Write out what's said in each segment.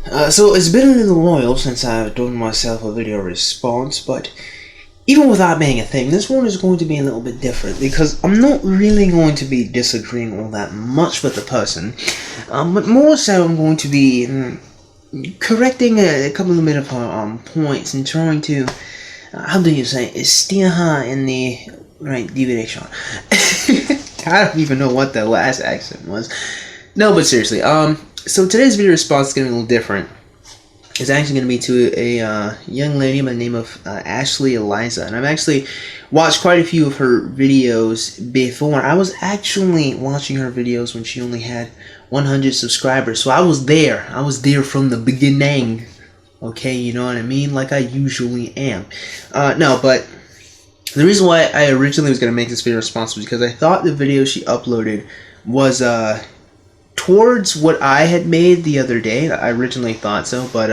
So it's been a little while since I've done myself a video response, but even without being a thing, this one is going to be a little bit different because I'm not really going to be disagreeing all that much with the person, but more so I'm going to be correcting a couple of bit of her points and trying to, how do you say, steer her in the right direction. I don't even know what the last accent was. No, but seriously, so today's video response is going to be a little different. It's actually going to be to a young lady by the name of Ashley Elisa, and I've actually watched quite a few of her videos before. I was actually watching her videos when she only had 100 subscribers, so I was there from the beginning. Okay, you know what I mean? Like I usually am. No, but the reason why I originally was going to make this video response was because I thought the video she uploaded was towards what I had made the other day. I originally thought so, but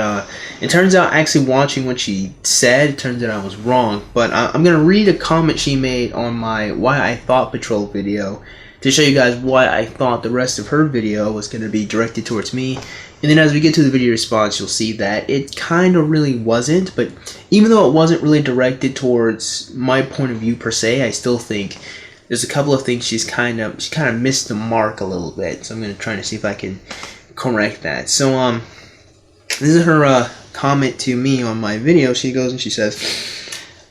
it turns out actually watching what she said, it turns out I was wrong. But I'm going to read a comment she made on my Why I Thought Patrol video to show you guys why I thought the rest of her video was going to be directed towards me. And then as we get to the video response, you'll see that it kind of really wasn't. But even though it wasn't really directed towards my point of view per se, I still think there's a couple of things she kind of missed the mark a little bit. So I'm going to try to see if I can correct that. So this is her comment to me on my video. She goes and she says,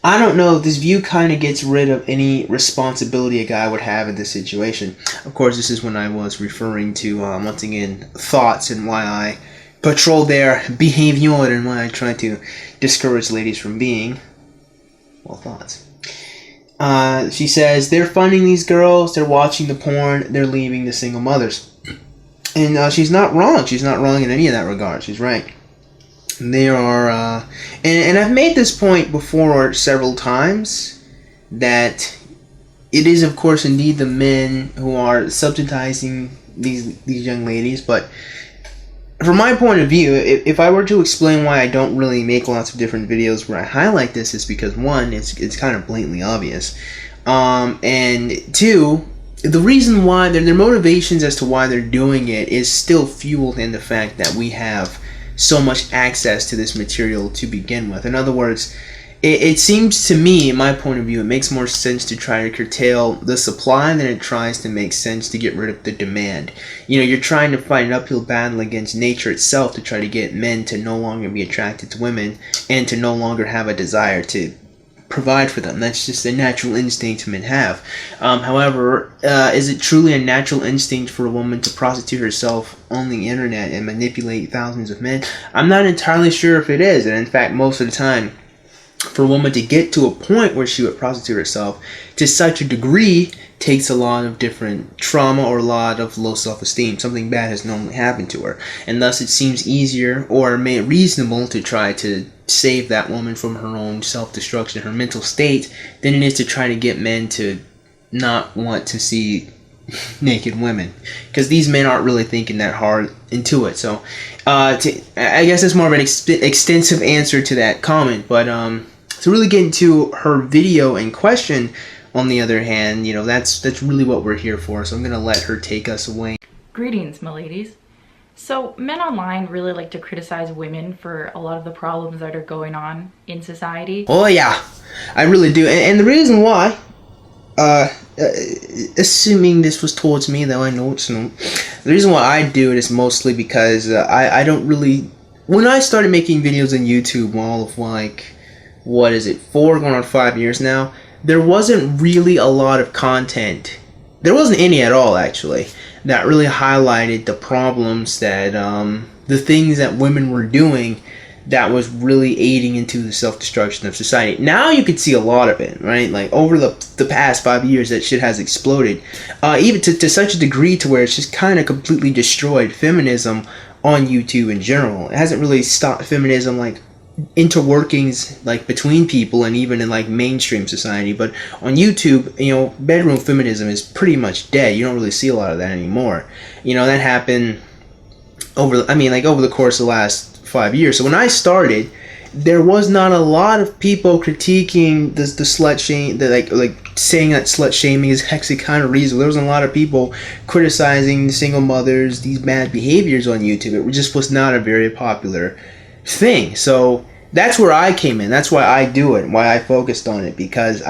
I don't know, this view kind of gets rid of any responsibility a guy would have in this situation. Of course, this is when I was referring to, once again, thoughts and why I patrol their behavior and why I try to discourage ladies from being, well, thoughts. She says, they're funding these girls, they're watching the porn, they're leaving the single mothers. And she's not wrong. She's not wrong in any of that regard. She's right. They are, and I've made this point before several times, that it is, of course, indeed the men who are subsidizing these young ladies, but from my point of view, if I were to explain why I don't really make lots of different videos where I highlight this, is because one, it's kind of blatantly obvious, and two, the reason why their motivations as to why they're doing it is still fueled in the fact that we have so much access to this material to begin with. In other words, it seems to me, in my point of view, it makes more sense to try to curtail the supply than it tries to make sense to get rid of the demand. You know, you're trying to fight an uphill battle against nature itself to try to get men to no longer be attracted to women and to no longer have a desire to provide for them. That's just a natural instinct men have. However, is it truly a natural instinct for a woman to prostitute herself on the internet and manipulate thousands of men? I'm not entirely sure if it is, and in fact, most of the time, for a woman to get to a point where she would prostitute herself to such a degree takes a lot of different trauma or a lot of low self-esteem. Something bad has normally happened to her, and thus it seems easier or reasonable to try to save that woman from her own self-destruction, her mental state, than it is to try to get men to not want to see naked women, because these men aren't really thinking that hard into it. So I guess it's more of an extensive answer to that comment, but to really get into her video in question, on the other hand, you know, that's really what we're here for. So I'm gonna let her take us away. Greetings, my ladies. So men online really like to criticize women for a lot of the problems that are going on in society. Oh yeah, I really do, and the reason why, assuming this was towards me, though I know it's not, the reason why I do it is mostly because I don't really, when I started making videos on YouTube all of like, what is it, 4 going on 5 years now, there wasn't really a lot of content, there wasn't any at all actually, that really highlighted the problems that, the things that women were doing that was really aiding into the self-destruction of society. Now you could see a lot of it, right? Like over the past 5 years, that shit has exploded, even to such a degree to where it's just kind of completely destroyed feminism on YouTube in general. It hasn't really stopped feminism, like interworkings like between people and even in like mainstream society, but on YouTube, you know, bedroom feminism is pretty much dead. You don't really see a lot of that anymore. You know, that happened over the course of the last 5 years. So when I started, there was not a lot of people critiquing the slut shame, like saying that slut shaming is actually kind of reasonable. There wasn't a lot of people criticizing single mothers, these bad behaviors on YouTube. It just was not a very popular thing. So that's where I came in. That's why I do it, why I focused on it, because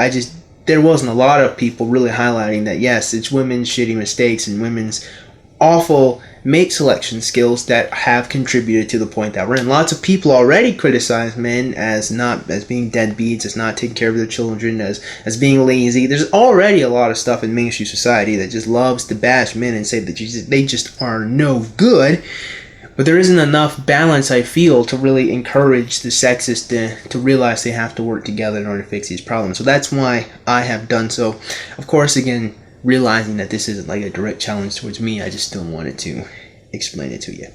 there wasn't a lot of people really highlighting that, yes, it's women's shitty mistakes and women's awful mate selection skills that have contributed to the point that we're in. Lots of people already criticize men as being deadbeats, as not taking care of their children, as being lazy. There's already a lot of stuff in mainstream society that just loves to bash men and say that they just are no good. But there isn't enough balance, I feel, to really encourage the sexists to realize they have to work together in order to fix these problems. So that's why I have done so. Of course, again, realizing that this isn't like a direct challenge towards me, I just still wanted to explain it to you.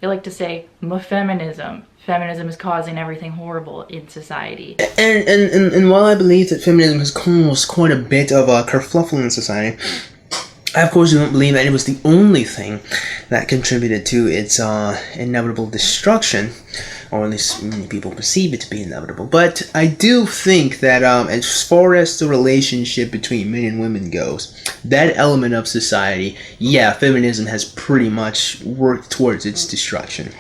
They like to say, feminism. Feminism is causing everything horrible in society. And while I believe that feminism has caused quite a bit of kerfluffle in society, I of course don't believe that it was the only thing that contributed to its inevitable destruction, or at least many people perceive it to be inevitable. But I do think that as far as the relationship between men and women goes, that element of society, yeah, feminism has pretty much worked towards its destruction.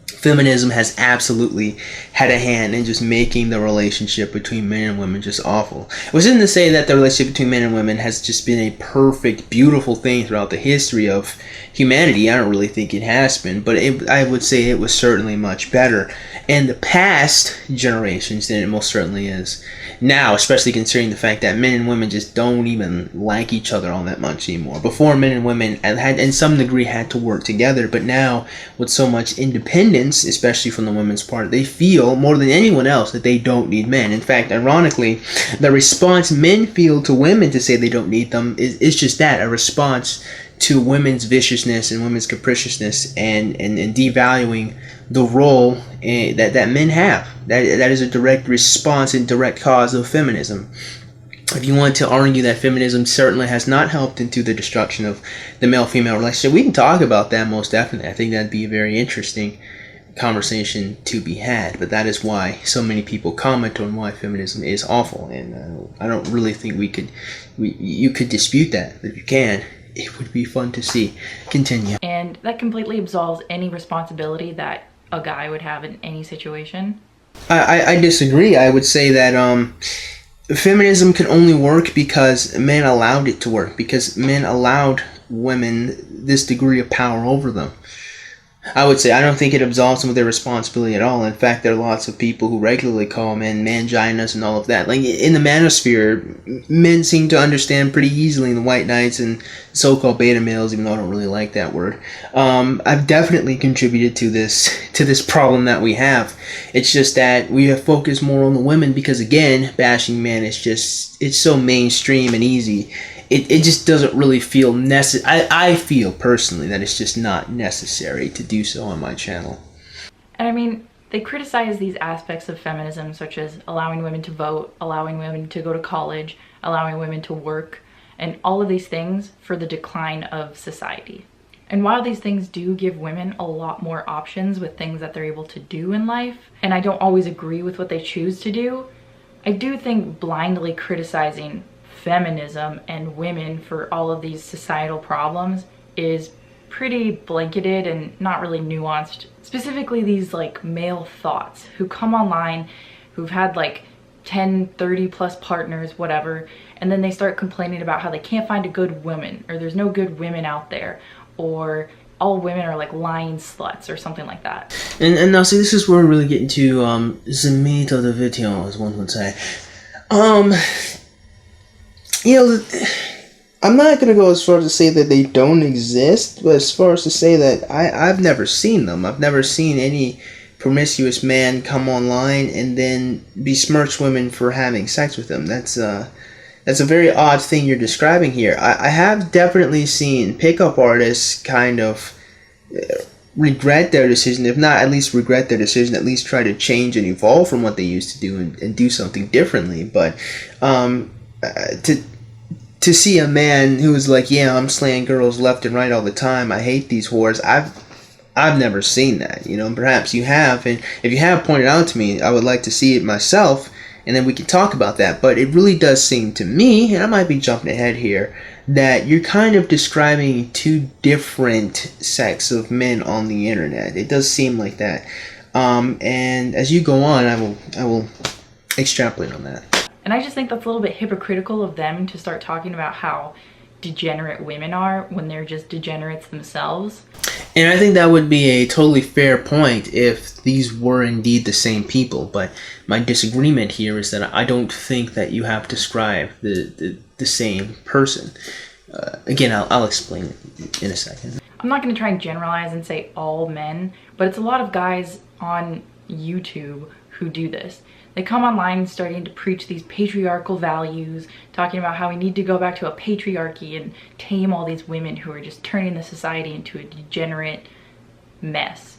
Feminism has absolutely had a hand in just making the relationship between men and women just awful. Which isn't to say that the relationship between men and women has just been a perfect, beautiful thing throughout the history of humanity. I don't really think it has been, but I would say it was certainly much better in the past generations than it most certainly is now, especially considering the fact that men and women just don't even like each other all that much anymore. Before, men and women had, in some degree, had to work together, but now, with so much independence, especially from the women's part, they feel more than anyone else that they don't need men. In fact, ironically, the response men feel to women to say they don't need them is just that, a response to women's viciousness and women's capriciousness and devaluing the role that men have. That is a direct response and direct cause of feminism. If you want to argue that feminism certainly has not helped into the destruction of the male-female relationship, we can talk about that most definitely. I think that'd be a very interesting conversation to be had, but that is why so many people comment on why feminism is awful, and I don't really think you could dispute that, but if you can, it would be fun to see. Continue. And that completely absolves any responsibility that a guy would have in any situation. I disagree. I would say that feminism can only work because men allowed it to work, because men allowed women this degree of power over them. I would say I don't think it absolves them of their responsibility at all. In fact, there are lots of people who regularly call men manginas and all of that. Like in the manosphere, men seem to understand pretty easily the white knights and so-called beta males, even though I don't really like that word. I've definitely contributed to this problem that we have. It's just that we have focused more on the women because, again, bashing men it's so mainstream and easy. It just doesn't really feel necessary. I feel personally that it's just not necessary to do so on my channel. And I mean, they criticize these aspects of feminism, such as allowing women to vote, allowing women to go to college, allowing women to work, and all of these things for the decline of society. And while these things do give women a lot more options with things that they're able to do in life, and I don't always agree with what they choose to do, I do think blindly criticizing feminism and women for all of these societal problems is pretty blanketed and not really nuanced. Specifically these like male thoughts who come online, who've had like 10, 30 plus partners, whatever, and then they start complaining about how they can't find a good woman, or there's no good women out there, or all women are like lying sluts or something like that. And now see, this is where we really get into the meat of the video, as one would say. You know, I'm not going to go as far as to say that they don't exist, but as far as to say that I've never seen them. I've never seen any promiscuous man come online and then besmirch women for having sex with them. That's a very odd thing you're describing here. I have definitely seen pickup artists kind of regret their decision, if not at least regret their decision, at least try to change and evolve from what they used to do and do something differently. But to see a man who's like, yeah, I'm slaying girls left and right all the time, I hate these whores, I've never seen that. Perhaps you have, and if you have pointed out to me, I would like to see it myself, and then we can talk about that. But it really does seem to me, and I might be jumping ahead here, that you're kind of describing two different sects of men on the internet. It does seem like that. And as you go on, I will extrapolate on that. And I just think that's a little bit hypocritical of them to start talking about how degenerate women are when they're just degenerates themselves. And I think that would be a totally fair point if these were indeed the same people. But my disagreement here is that I don't think that you have to describe the same person. Again, I'll explain it in a second. I'm not going to try and generalize and say all men, but it's a lot of guys on YouTube who do this. They come online starting to preach these patriarchal values, talking about how we need to go back to a patriarchy and tame all these women who are just turning the society into a degenerate mess.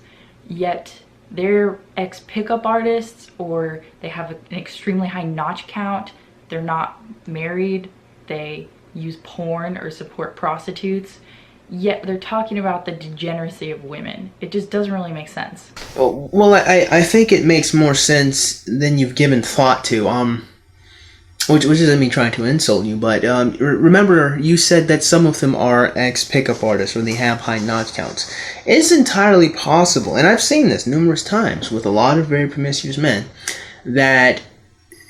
Yet they're ex-pickup artists, or they have an extremely high notch count, they're not married, they use porn or support prostitutes, yet they're talking about the degeneracy of women. It just doesn't really make sense. Well, I think it makes more sense than you've given thought to. Which isn't me trying to insult you, but remember you said that some of them are ex-pickup artists or they have high notch counts. It's entirely possible, and I've seen this numerous times with a lot of very promiscuous men, that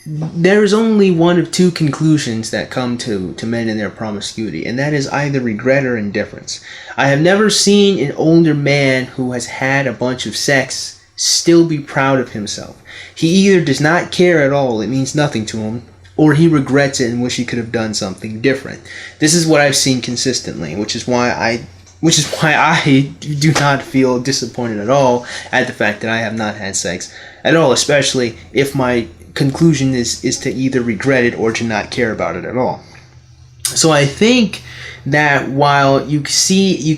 there's only one of two conclusions that come to men in their promiscuity, and that is either regret or indifference. I have never seen an older man who has had a bunch of sex still be proud of himself. He either does not care at all, it means nothing to him, or he regrets it and wish he could have done something different. This is what I've seen consistently, which is why I do not feel disappointed at all at the fact that I have not had sex at all, especially if my conclusion is to either regret it or to not care about it at all. So I think that while you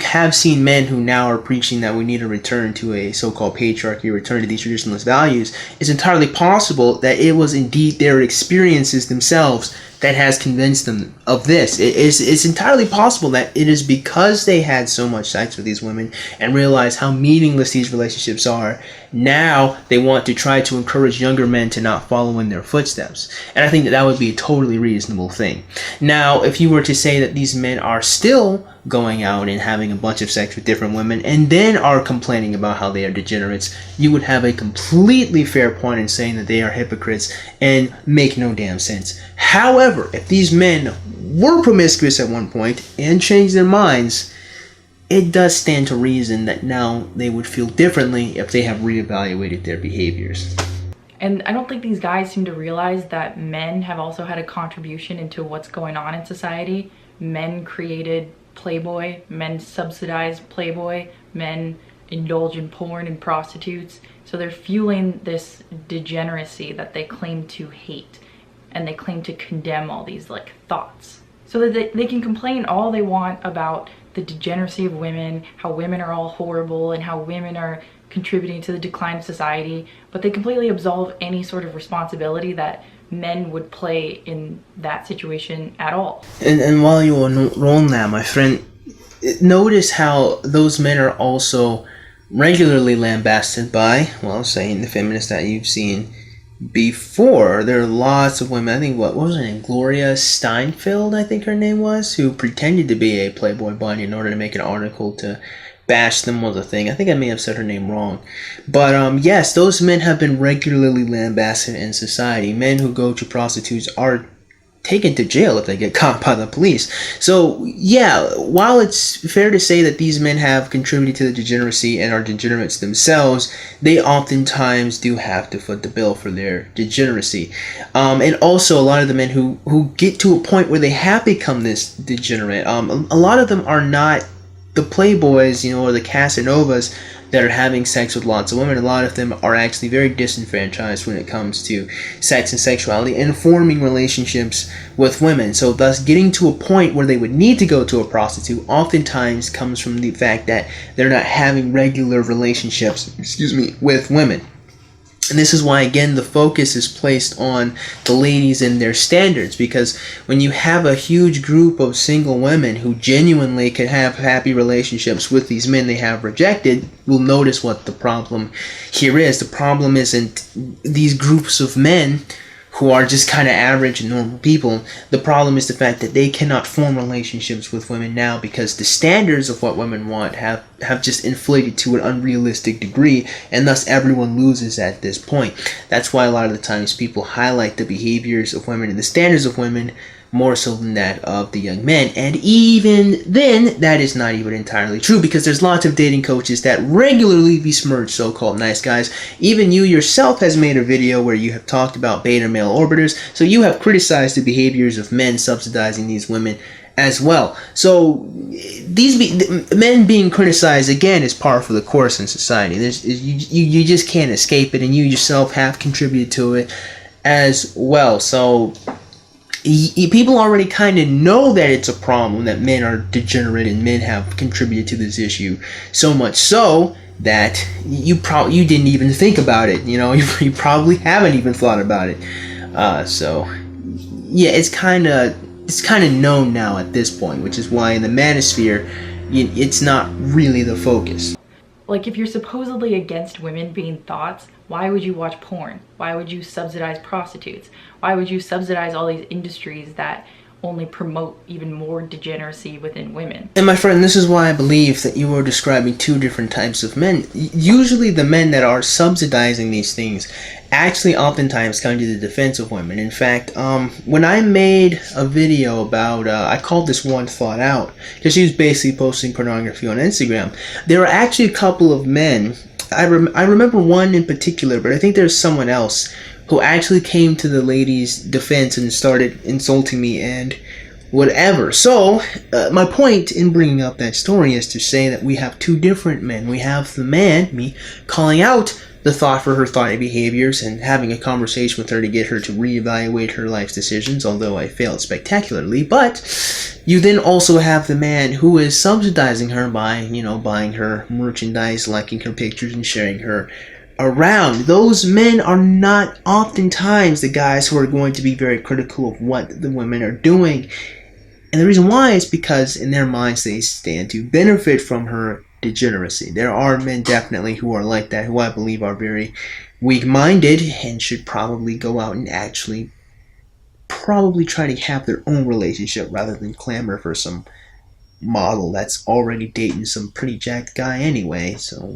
have seen men who now are preaching that we need to return to a so-called patriarchy, return to these traditionalist values, it's entirely possible that it was indeed their experiences themselves that has convinced them of this. It's entirely possible that it is because they had so much sex with these women and realized how meaningless these relationships are. Now they want to try to encourage younger men to not follow in their footsteps. And I think that would be a totally reasonable thing. Now, if you were to say that these men are still going out and having a bunch of sex with different women and then are complaining about how they are degenerates, you would have a completely fair point in saying that they are hypocrites and make no damn sense. However, if these men were promiscuous at one point and changed their minds, it does stand to reason that now they would feel differently if they have reevaluated their behaviors. And I don't think these guys seem to realize that men have also had a contribution into what's going on in society. Men created Playboy, men subsidize Playboy, men indulge in porn and prostitutes. So they're fueling this degeneracy that they claim to hate, and they claim to condemn all these thoughts. So that they can complain all they want about the degeneracy of women, how women are all horrible and how women are contributing to the decline of society, but they completely absolve any sort of responsibility that men would play in that situation at all. And while you are on that, my friend, notice how those men are also regularly lambasted by, well, saying the feminists that you've seen before. There are lots of women, I think, what was her name? Gloria Steinfeld, I think her name was, who pretended to be a Playboy bunny in order to make an article to bash them was a thing. I think I may have said her name wrong. But yes, those men have been regularly lambasted in society. Men who go to prostitutes are taken to jail if they get caught by the police. So yeah, while it's fair to say that these men have contributed to the degeneracy and are degenerates themselves, they oftentimes do have to foot the bill for their degeneracy. And also a lot of the men who get to a point where they have become this degenerate, a lot of them are not the playboys, or the Casanovas that are having sex with lots of women. A lot of them are actually very disenfranchised when it comes to sex and sexuality and forming relationships with women. So thus getting to a point where they would need to go to a prostitute oftentimes comes from the fact that they're not having regular relationships, with women. And this is why, again, the focus is placed on the ladies and their standards, because when you have a huge group of single women who genuinely could have happy relationships with these men they have rejected, you'll notice what the problem here is. The problem isn't these groups of men who are just kind of average and normal people. The problem is the fact that they cannot form relationships with women now because the standards of what women want have just inflated to an unrealistic degree, and thus everyone loses at this point. That's why a lot of the times people highlight the behaviors of women and the standards of women more so than that of the young men. And even then, that is not even entirely true, because there's lots of dating coaches that regularly besmirch so-called nice guys. Even you yourself has made a video where you have talked about beta male orbiters, so you have criticized the behaviors of men subsidizing these women as well. So men being criticized, again, is par for the course in society. You just can't escape it, and you yourself have contributed to it as well. So people already kind of know that it's a problem, that men are degenerate and men have contributed to this issue, so much so that you didn't even think about it. You probably haven't even thought about it. So yeah, it's kind of known now at this point, which is why in the manosphere it's not really the focus. Like, if you're supposedly against women being thoughts, why would you watch porn? Why would you subsidize prostitutes? Why would you subsidize all these industries that only promote even more degeneracy within women? And my friend, this is why I believe that you are describing two different types of men. Usually the men that are subsidizing these things actually oftentimes come to the defense of women. In fact, when I made a video about, I called this one thought out, because she was basically posting pornography on Instagram, there were actually a couple of men, I remember one in particular, but I think there's someone else who actually came to the lady's defense and started insulting me and whatever. So, my point in bringing up that story is to say that we have two different men. We have the man, me, calling out the thought for her thought behaviors and having a conversation with her to get her to reevaluate her life's decisions, although I failed spectacularly. But you then also have the man who is subsidizing her by, buying her merchandise, liking her pictures, and sharing her around. Those men are not oftentimes the guys who are going to be very critical of what the women are doing. And the reason why is because in their minds they stand to benefit from her degeneracy. There are men definitely who are like that, who I believe are very weak-minded and should probably go out and actually probably try to have their own relationship rather than clamor for some model that's already dating some pretty jacked guy anyway. So,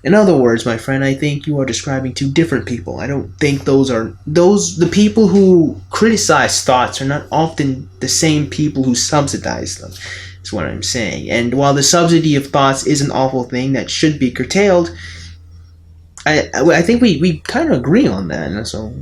in other words, my friend, I think you are describing two different people. I don't think the people who criticize thoughts are not often the same people who subsidize them. That's what I'm saying. And while the subsidy of thoughts is an awful thing that should be curtailed, I think we kind of agree on that. So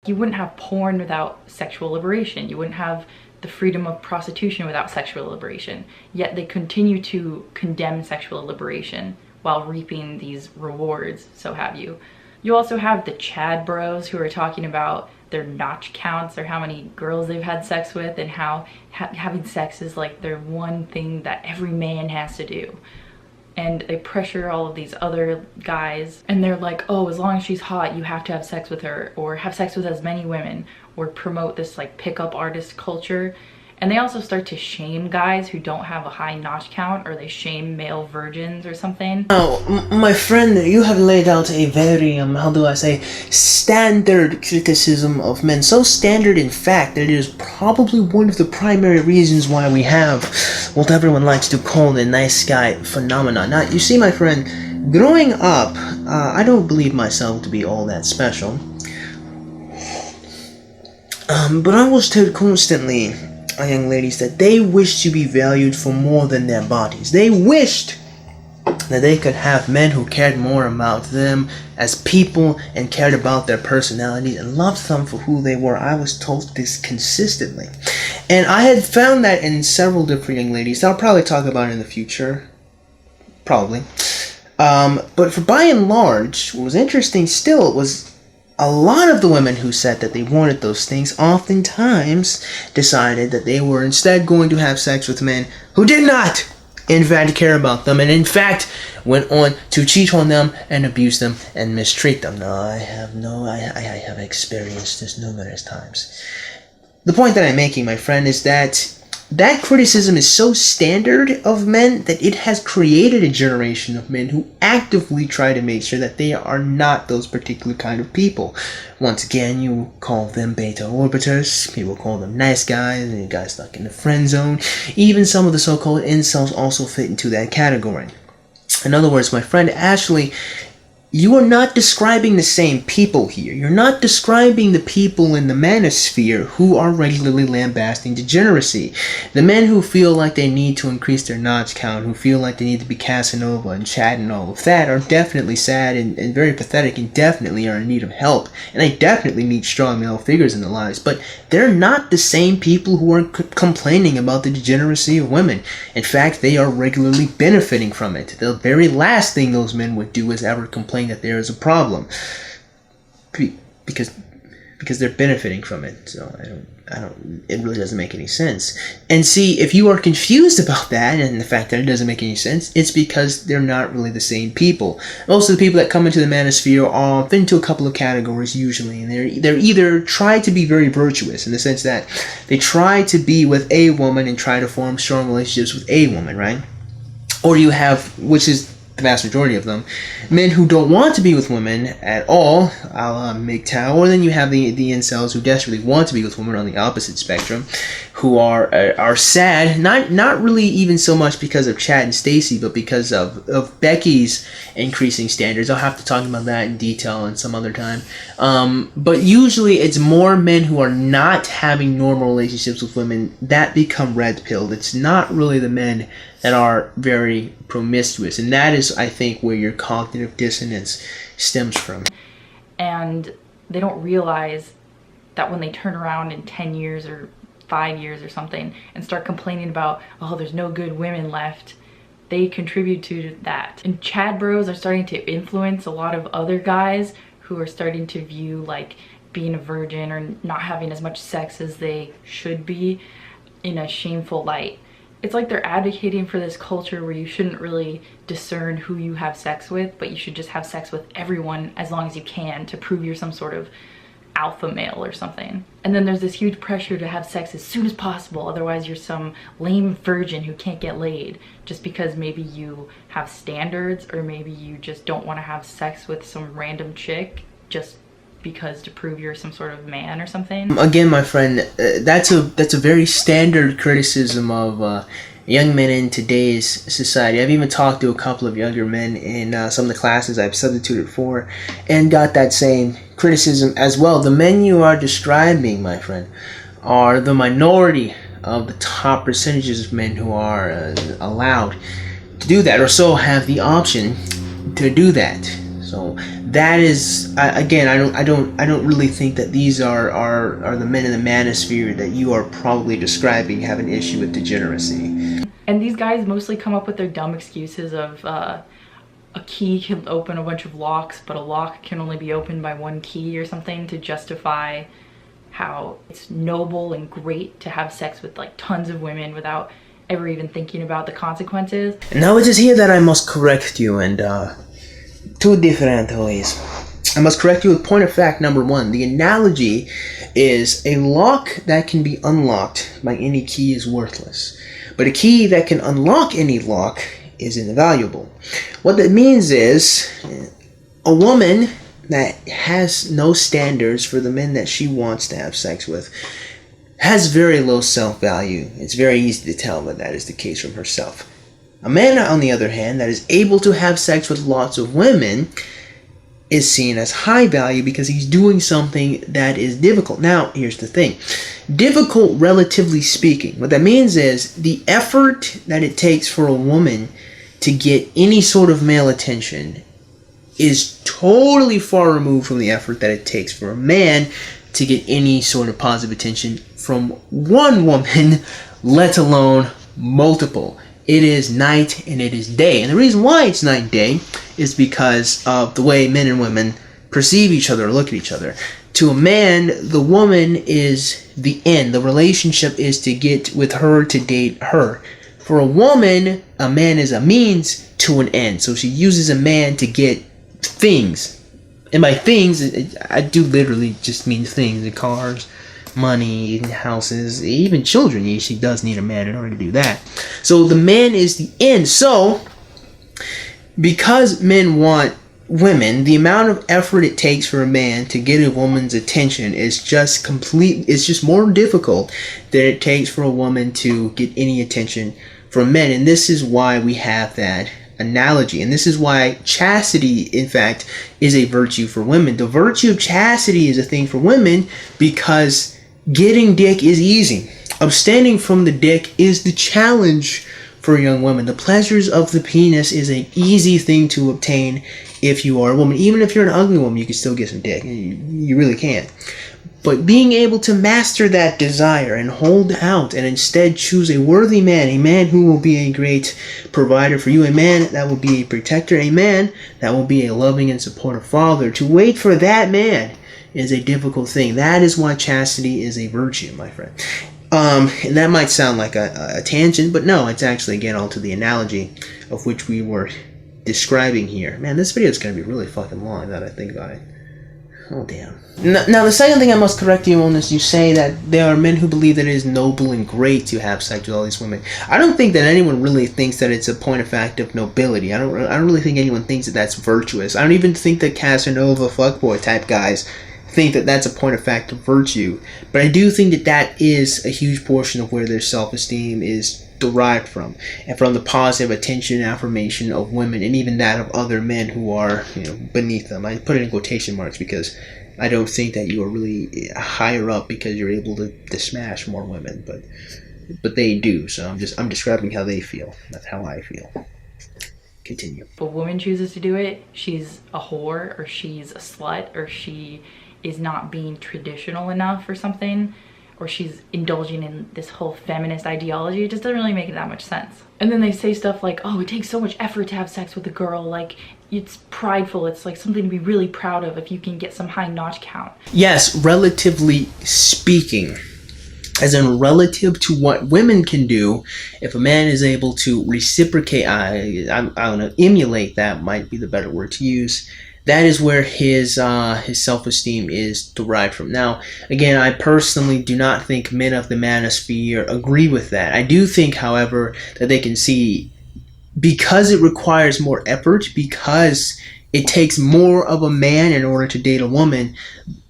you wouldn't have porn without sexual liberation. You wouldn't have the freedom of prostitution without sexual liberation. Yet they continue to condemn sexual liberation while reaping these rewards, so have you. You also have the Chad bros who are talking about their notch counts or how many girls they've had sex with, and how having sex is like their one thing that every man has to do. And they pressure all of these other guys, and they're like, oh, as long as she's hot, you have to have sex with her, or have sex with as many women, or promote this like pickup artist culture. And they also start to shame guys who don't have a high notch count, or they shame male virgins or something. Oh, my friend, you have laid out a very, standard criticism of men. So standard, in fact, that it is probably one of the primary reasons why we have what everyone likes to call the nice guy phenomenon. Now, you see, my friend, growing up, I don't believe myself to be all that special. But I was told constantly, young ladies, that they wished to be valued for more than their bodies. They wished that they could have men who cared more about them as people and cared about their personalities and loved them for who they were. I was told this consistently. And I had found that in several different young ladies that I'll probably talk about in the future. Probably. But for by and large, what was interesting still was a lot of the women who said that they wanted those things oftentimes decided that they were instead going to have sex with men who did not. in fact care about them, and in fact went on to cheat on them and abuse them and mistreat them. Now, I have experienced this numerous times. The point that I'm making, my friend, is that that criticism is so standard of men that it has created a generation of men who actively try to make sure that they are not those particular kind of people. Once again, you call them beta orbiters, people call them nice guys, and guys stuck in the friend zone. Even some of the so-called incels also fit into that category. In other words, my friend, actually, you are not describing the same people here. You're not describing the people in the manosphere who are regularly lambasting degeneracy. The men who feel like they need to increase their notch count, who feel like they need to be Casanova and Chad and all of that, are definitely sad and very pathetic, and definitely are in need of help. And they definitely need strong male figures in their lives. But they're not the same people who are complaining about the degeneracy of women. In fact, they are regularly benefiting from it. The very last thing those men would do is ever complain that there is a problem, because they're benefiting from it. So I don't. It really doesn't make any sense. And see, if you are confused about that and the fact that it doesn't make any sense, it's because they're not really the same people. Most of the people that come into the manosphere are fit into a couple of categories usually, and they're either try to be very virtuous in the sense that they try to be with a woman and try to form strong relationships with a woman, right? Or you have, which is the vast majority of them, men who don't want to be with women at all, a la MGTOW, or then you have the incels who desperately want to be with women on the opposite spectrum, who are sad, not really even so much because of Chad and Stacy, but because of Becky's increasing standards. I'll have to talk about that in detail in some other time. But usually it's more men who are not having normal relationships with women that become red-pilled. It's not really the men that are very promiscuous, and that is, I think, where your cognitive dissonance stems from. And they don't realize that when they turn around in 10 years or 5 years or something and start complaining about, oh, there's no good women left, they contribute to that. And Chad bros are starting to influence a lot of other guys who are starting to view like being a virgin or not having as much sex as they should be in a shameful light. It's like they're advocating for this culture where you shouldn't really discern who you have sex with, but you should just have sex with everyone as long as you can to prove you're some sort of alpha male or something. And then there's this huge pressure to have sex as soon as possible, otherwise you're some lame virgin who can't get laid, just because maybe you have standards, or maybe you just don't want to have sex with some random chick just because to prove you're some sort of man or something. Again, my friend, that's a very standard criticism of young men in today's society. I've even talked to a couple of younger men in some of the classes I've substituted for, and got that same criticism as well. The men you are describing, my friend, are the minority of the top percentages of men who are allowed to do that, or so have the option to do that. So that is, again, I don't really think that these are the men in the manosphere that you are probably describing have an issue with degeneracy. And these guys mostly come up with their dumb excuses of a key can open a bunch of locks, but a lock can only be opened by one key or something, to justify how it's noble and great to have sex with like tons of women without ever even thinking about the consequences. Now it is here that I must correct you, and two different ways. I must correct you with point of fact number one. The analogy is a lock that can be unlocked by any key is worthless, but a key that can unlock any lock is invaluable. What that means is a woman that has no standards for the men that she wants to have sex with has very low self-value. It's very easy to tell that that is the case from herself. A man, on the other hand, that is able to have sex with lots of women is seen as high value because he's doing something that is difficult. Now, here's the thing. Difficult, relatively speaking. What that means is the effort that it takes for a woman to get any sort of male attention is totally far removed from the effort that it takes for a man to get any sort of positive attention from one woman, let alone multiple. It is night and it is day. And the reason why it's night and day is because of the way men and women perceive each other or look at each other. To a man, the woman is the end. The relationship is to get with her, to date her. For a woman, a man is a means to an end. So she uses a man to get things. And by things, I do literally just mean things. Cars, money, houses, even children. She does need a man in order to do that. So the man is the end. So, because men want women, the amount of effort it takes for a man to get a woman's attention is just it's just more difficult than it takes for a woman to get any attention from men. And this is why we have that analogy, and this is why chastity, in fact, is a virtue for women. The virtue of chastity is a thing for women because getting dick is easy. Abstaining from the dick is the challenge for young women. The pleasures of the penis is an easy thing to obtain if you are a woman. Even if you're an ugly woman, you can still get some dick. You really can. But being able to master that desire and hold out and instead choose a worthy man, a man who will be a great provider for you, a man that will be a protector, a man that will be a loving and supportive father, to wait for that man is a difficult thing. That is why chastity is a virtue, my friend. And that might sound like a tangent, but no, it's actually, again, all to the analogy of which we were describing here. Man, this video is going to be really fucking long now that I think about it. Oh, damn. Now, the second thing I must correct you on is you say that there are men who believe that it is noble and great to have sex with all these women. I don't think that anyone really thinks that it's a point of fact of nobility. I don't really think anyone thinks that that's virtuous. I don't even think that Casanova fuckboy type guys think that that's a point of fact of virtue. But I do think that that is a huge portion of where their self-esteem is derived from, and from the positive attention and affirmation of women, and even that of other men who are, beneath them. I put it in quotation marks because I don't think that you are really higher up because you're able to smash more women, but they do. So I'm describing how they feel. That's how I feel. Continue. If a woman chooses to do it, she's a whore, or she's a slut, or she is not being traditional enough or something, or she's indulging in this whole feminist ideology. It just doesn't really make that much sense. And then they say stuff like, oh, it takes so much effort to have sex with a girl, like it's prideful, it's like something to be really proud of if you can get some high notch count. Yes, relatively speaking, as in relative to what women can do, if a man is able to reciprocate, I don't know, emulate, that might be the better word to use. That is where his self-esteem is derived from. Now, again, I personally do not think men of the manosphere agree with that. I do think, however, that they can see, because it requires more effort, because it takes more of a man in order to date a woman,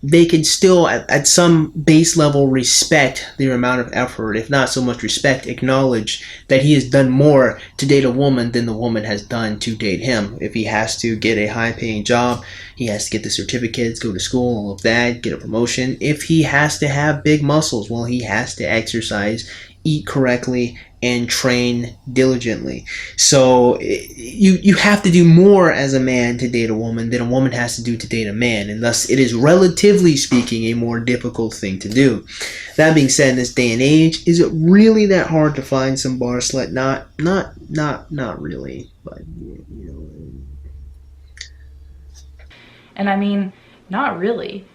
they can still, at some base level, respect their amount of effort, if not so much respect, acknowledge that he has done more to date a woman than the woman has done to date him. If he has to get a high-paying job, he has to get the certificates, go to school, all of that, get a promotion. If he has to have big muscles, well, he has to exercise, eat correctly, and train diligently. So you have to do more as a man to date a woman than a woman has to do to date a man, and thus it is, relatively speaking, a more difficult thing to do. That being said, in this day and age, is it really that hard to find some bar slut? Not really, but And I mean, not really.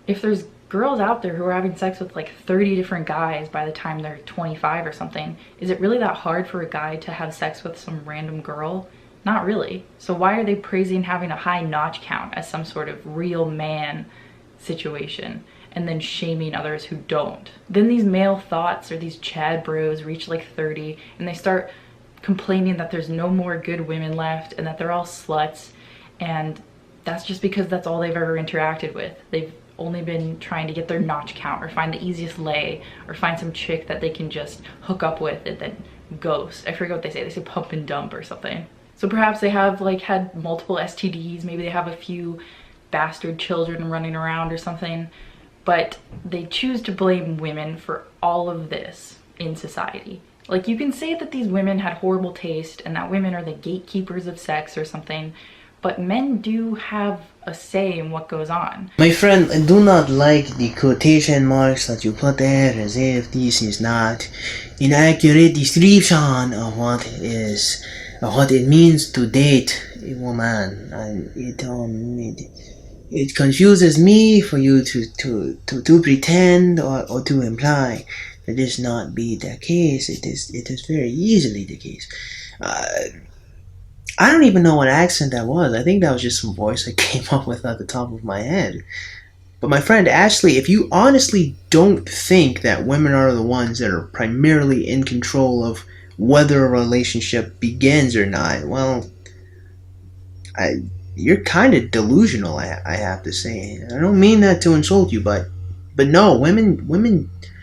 If there's girls out there who are having sex with like 30 different guys by the time they're 25 or something, is it really that hard for a guy to have sex with some random girl? Not really. So why are they praising having a high notch count as some sort of real man situation, and then shaming others who don't? Then these male thoughts, or these Chad bros, reach like 30 and they start complaining that there's no more good women left and that they're all sluts, and that's just because that's all they've ever interacted with. They've only been trying to get their notch count, or find the easiest lay, or find some chick that they can just hook up with and then ghost. I forget what they say pump and dump or something. So perhaps they have like had multiple STDs, maybe they have a few bastard children running around or something, but they choose to blame women for all of this in society. Like, you can say that these women had horrible taste and that women are the gatekeepers of sex or something, but men do have a say in what goes on. My friend, I do not like the quotation marks that you put there, as if this is not an accurate description of what it means to date a woman. And it confuses me for you to pretend or to imply It is not be the case. It is very easily the case. I don't even know what accent that was. I think that was just some voice I came up with at the top of my head. But my friend Ashley, if you honestly don't think that women are the ones that are primarily in control of whether a relationship begins or not, well, you're kind of delusional. I have to say. I don't mean that to insult you, but no,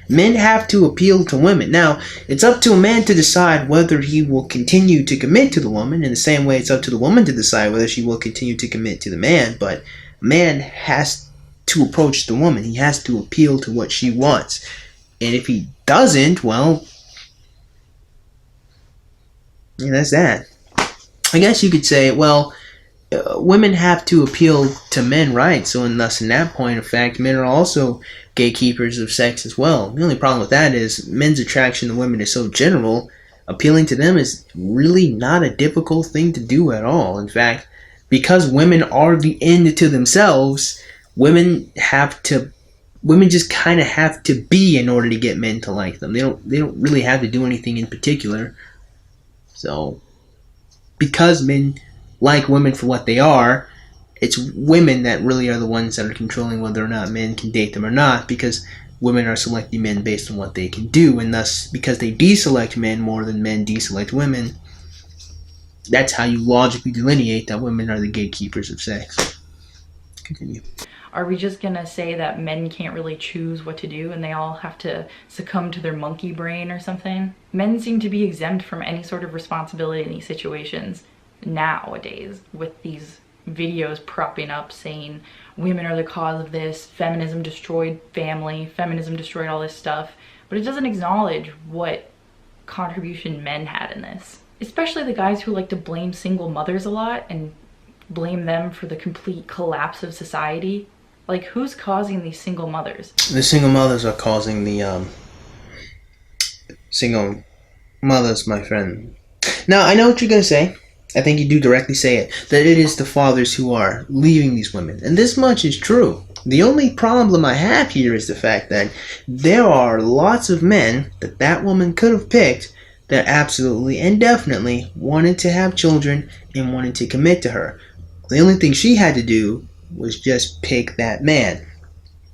men have to appeal to women. Now, it's up to a man to decide whether he will continue to commit to the woman. In the same way, it's up to the woman to decide whether she will continue to commit to the man. But man has to approach the woman. He has to appeal to what she wants. And if he doesn't, well, yeah, that's that. I guess you could say, well, women have to appeal to men, right? So, and thus, in that point of fact, men are also gatekeepers of sex as well. The only problem with that is men's attraction to women is so general, appealing to them is really not a difficult thing to do at all. In fact, because women are the end to themselves, women just kind of have to be in order to get men to like them. They don't really have to do anything in particular. So, because men like women for what they are, it's women that really are the ones that are controlling whether or not men can date them or not, because women are selecting men based on what they can do, and thus, because they deselect men more than men deselect women, that's how you logically delineate that women are the gatekeepers of sex. Continue. Are we just gonna say that men can't really choose what to do and they all have to succumb to their monkey brain or something? Men seem to be exempt from any sort of responsibility in these situations nowadays, with these videos propping up saying women are the cause of this, feminism destroyed family, feminism destroyed all this stuff, but it doesn't acknowledge what contribution men had in this. Especially the guys who like to blame single mothers a lot and blame them for the complete collapse of society. Like, who's causing these single mothers? The single mothers are causing the single mothers, my friend. Now, I know what you're going to say. I think you do directly say it, that it is the fathers who are leaving these women. And this much is true. The only problem I have here is the fact that there are lots of men that woman could have picked that absolutely and definitely wanted to have children and wanted to commit to her. The only thing she had to do was just pick that man.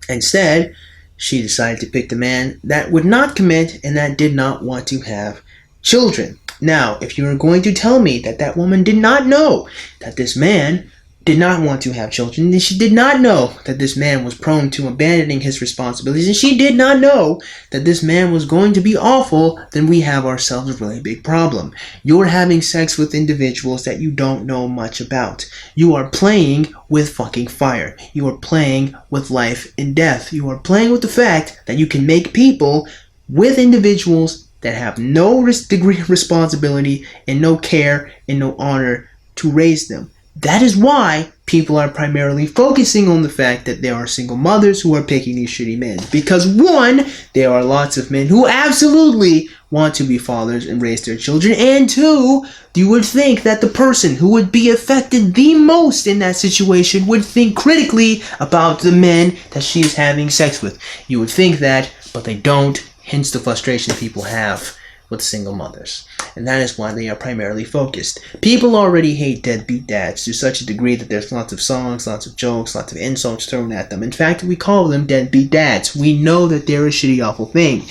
Instead, she decided to pick the man that would not commit and that did not want to have children. Now, if you are going to tell me that woman did not know that this man did not want to have children, then she did not know that this man was prone to abandoning his responsibilities, and she did not know that this man was going to be awful, then we have ourselves a really big problem. You're having sex with individuals that you don't know much about. You are playing with fucking fire. You are playing with life and death. You are playing with the fact that you can make people with individuals that have no degree of responsibility and no care and no honor to raise them. That is why people are primarily focusing on the fact that there are single mothers who are picking these shitty men. Because one, there are lots of men who absolutely want to be fathers and raise their children. And two, you would think that the person who would be affected the most in that situation would think critically about the men that she is having sex with. You would think that, but they don't. Hence the frustration people have with single mothers. And that is why they are primarily focused. People already hate deadbeat dads to such a degree that there's lots of songs, lots of jokes, lots of insults thrown at them. In fact, we call them deadbeat dads. We know that they're a shitty, awful thing.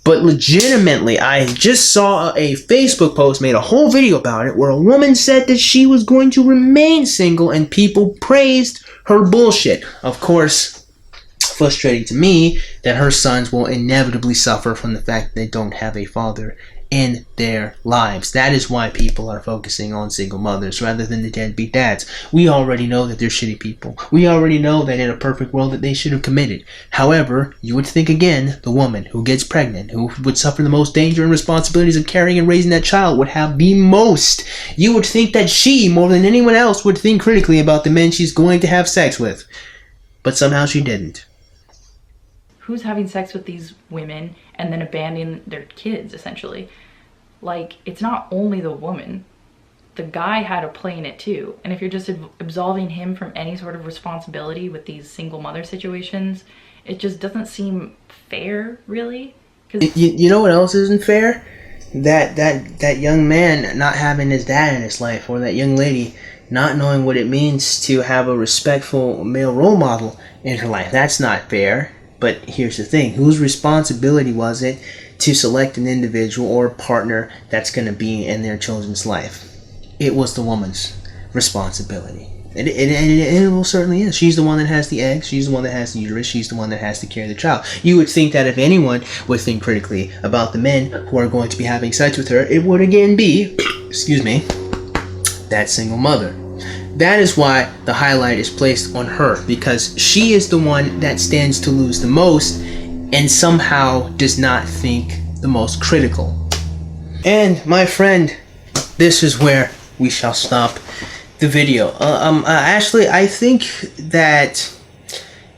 But legitimately, I just saw a Facebook post, made a whole video about it, where a woman said that she was going to remain single and people praised her bullshit. Of course, frustrating to me that her sons will inevitably suffer from the fact that they don't have a father in their lives. That is why people are focusing on single mothers rather than the deadbeat dads. We already know that they're shitty people. We already know that in a perfect world that they should have committed. However, you would think again, the woman who gets pregnant, who would suffer the most danger and responsibilities of carrying and raising that child, would have the most. You would think that she, more than anyone else, would think critically about the men she's going to have sex with. But somehow she didn't. Who's having sex with these women and then abandoning their kids, essentially? Like, it's not only the woman. The guy had a play in it too. And if you're just absolving him from any sort of responsibility with these single mother situations, it just doesn't seem fair, really. You know what else isn't fair? That young man not having his dad in his life, or that young lady not knowing what it means to have a respectful male role model in her life. That's not fair. But here's the thing. Whose responsibility was it to select an individual or partner that's going to be in their children's life? It was the woman's responsibility. And it most certainly is. She's the one that has the eggs. She's the one that has the uterus. She's the one that has to carry the child. You would think that if anyone would think critically about the men who are going to be having sex with her, it would again be, excuse me, that single mother. That is why the highlight is placed on her, because she is the one that stands to lose the most and somehow does not think the most critical. And my friend, this is where we shall stop the video. Ashley, I think that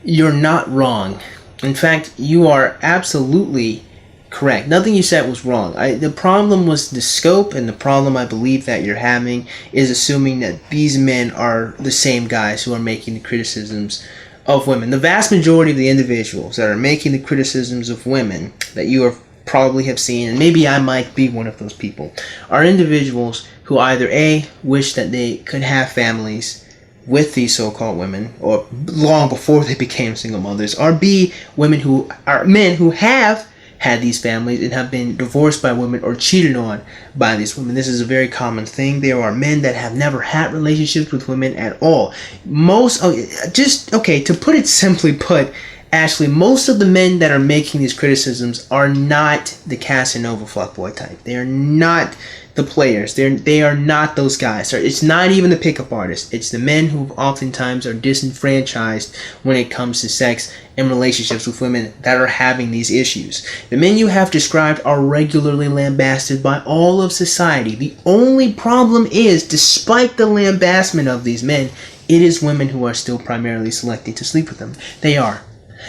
you're not wrong. In fact, you are absolutely correct. Nothing you said was wrong. The problem was the scope, and the problem I believe that you're having is assuming that these men are the same guys who are making the criticisms of women. The vast majority of the individuals that are making the criticisms of women that you probably have seen, and maybe I might be one of those people, are individuals who either A, wish that they could have families with these so-called women, or long before they became single mothers, or B, men who have had these families and have been divorced by women or cheated on by these women. This is a very common thing. There are men that have never had relationships with women at all. To put it simply put, Ashley, most of the men that are making these criticisms are not the Casanova fuckboy type. They are not the players. They are not those guys. It's not even the pickup artists. It's the men who oftentimes are disenfranchised when it comes to sex and relationships with women that are having these issues. The men you have described are regularly lambasted by all of society. The only problem is, despite the lambastment of these men, it is women who are still primarily selecting to sleep with them. They are.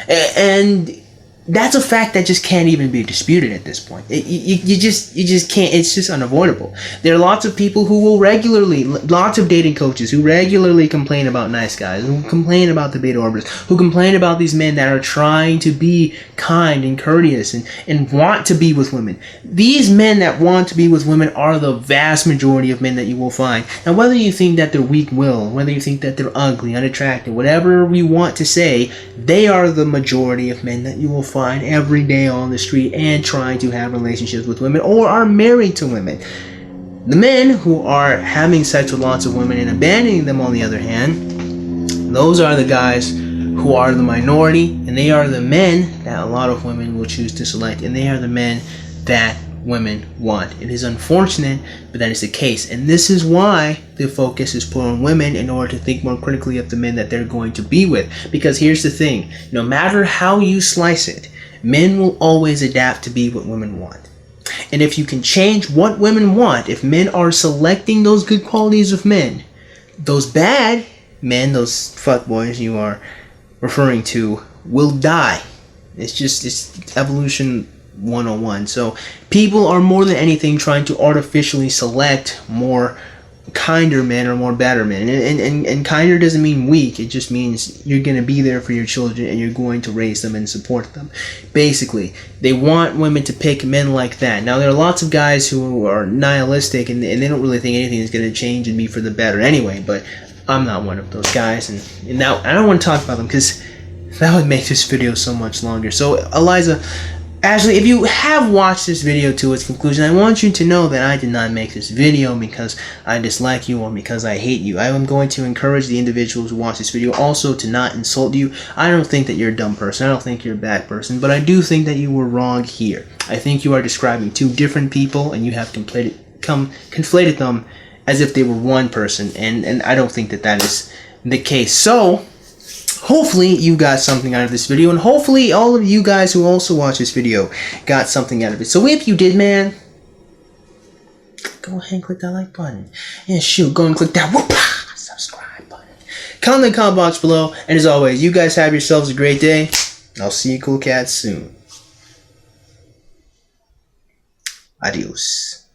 And that's a fact that just can't even be disputed at this point. You just can't. It's just unavoidable. There are lots of people who will lots of dating coaches who regularly complain about nice guys, who complain about the beta orbiters, who complain about these men that are trying to be kind and courteous and want to be with women. These men that want to be with women are the vast majority of men that you will find. Now, whether you think that they're weak-willed, whether you think that they're ugly, unattractive, whatever we want to say, they are the majority of men that you will find every day on the street and trying to have relationships with women or are married to women. The men who are having sex with lots of women and abandoning them, on the other hand, those are the guys who are the minority, and they are the men that a lot of women will choose to select, and they are the men that women want. It is unfortunate, but that is the case, and this is why the focus is put on women in order to think more critically of the men that they're going to be with. Because here's the thing, no matter how you slice it, men will always adapt to be what women want. And if you can change what women want, if men are selecting those good qualities of men, those bad men, those fuckboys you are referring to, will die. It's evolution 101. So people are more than anything trying to artificially select more kinder men or more better men, and kinder doesn't mean weak. It just means you're going to be there for your children and you're going to raise them and support them. Basically, they want women to pick men like that. Now, there are lots of guys who are nihilistic and they don't really think anything is going to change and be for the better anyway, but I'm not one of those guys, and now I don't want to talk about them because that would make this video so much longer. So Eliza, Ashley, if you have watched this video to its conclusion, I want you to know that I did not make this video because I dislike you or because I hate you. I am going to encourage the individuals who watch this video also to not insult you. I don't think that you're a dumb person. I don't think you're a bad person. But I do think that you were wrong here. I think you are describing two different people and you have conflated them as if they were one person. And I don't think that that is the case. So hopefully you got something out of this video, and hopefully all of you guys who also watch this video got something out of it. So if you did, man, go ahead and click that like button. And shoot, go and click that subscribe button. Comment in the comment box below, and as always, you guys have yourselves a great day. I'll see you cool cats soon. Adios.